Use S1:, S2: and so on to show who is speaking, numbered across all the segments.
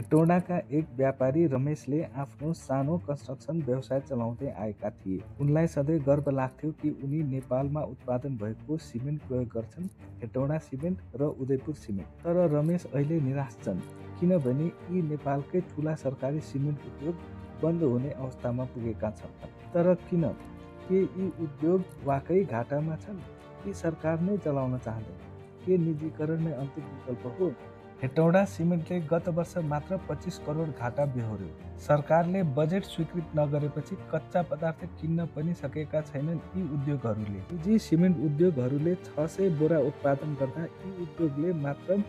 S1: हेटौडाका एक व्यापारी रमेशले आफ्नो सानो कन्स्ट्रक्सन व्यवसाय चलाउँदै आएका थिए। उनलाई सधैँ गर्व लाग्थ्यो कि उनी नेपालमा उत्पादन भएको सिमेन्ट प्रयोग गर्छन्, हेटौडा सिमेन्ट र उदयपुर सिमेन्ट। तर रमेश अहिले निराश छन्, किनभने यी नेपालकै ठूला सरकारी सिमेन्ट उद्योग बन्द हुने अवस्थामा पुगेका छन्। तर किन? के यी उद्योग वाकई घाटामा छन्? कि सरकार नै चलाउन चाहँदैन? के निजीकरण नै अन्तिम विकल्प हो? हेटौडा सिमेन्टले गत वर्ष मात्र 25 करोड घाटा बेहोर्यो। सरकारले बजेट स्वीकृत नगरेपछि कच्चा पदार्थ किन्न पनि सकेका छैनन् यी उद्योगहरूले। निजी सिमेन्ट उद्योगहरूले 600 बोरा उत्पादन गर्दा यी उद्योगले मात्र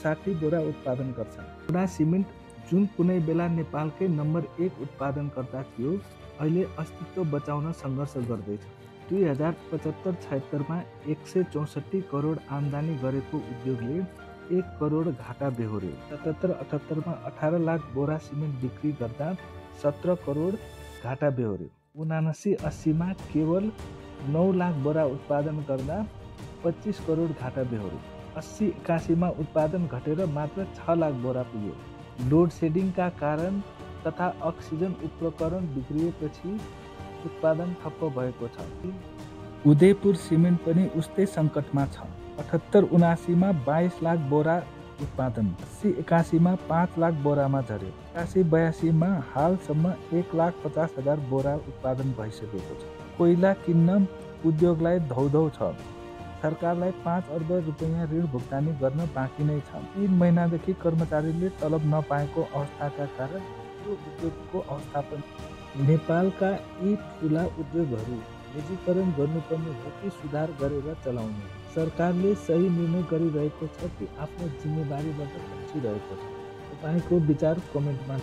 S1: 60 बोरा उत्पादन गर्छन्। हेटौडा सिमेन्ट जुन कुनै बेला नेपालकै नम्बर 1 उत्पादनकर्ता थियो, अहिले अस्तित्व बचाउन सङ्घर्ष गर्दैछ। 2075-76 मा 164 करोड आम्दानी गरेको उद्योगले 1 करोड घाटा बेहोर्यो। 77-78 मा 18 लाख बोरा सिमेन्ट बिक्री गर्दा 17 करोड घाटा बेहोर्यो। 79-80 मा केवल 9 लाख बोरा उत्पादन गर्दा 25 करोड घाटा बेहोर्यो। 80-81 मा उत्पादन घटेर मात्र 6 लाख बोरा पुग्यो। लोड सेडिङका कारण तथा अक्सिजन उपकरण बिग्रिएपछि उत्पादन ठप्प भएको छ। उदयपुर सिमेन्ट पनि उस्तै सङ्कटमा छ। 78-79 मा 22 लाख बोरा उत्पादन, 80-81 मा 5 लाख बोरामा झर्यो। 81-82 मा हालसम्म 1,50,000 बोरा उत्पादन भइसकेको छ। कोइला किन्न उद्योगलाई धौधौ छ। सरकारलाई 5 अर्ब रुपैयाँ ऋण भुक्तानी गर्न बाँकी नै छ। 3 महिनादेखि कर्मचारीले तलब नपाएको अवस्थाका कारण यो उद्योगको अवस्था पनि। नेपालका यी ठुला उद्योगहरू निजीकरण गर्नुपर्ने हो कि सुधार गरेर चलाउने? सरकारले सही निर्णय गरिरहेको छ कि आफ्नो जिम्मेवारीबाट खसिरहेको छ? तपाईँको विचार कमेन्टमा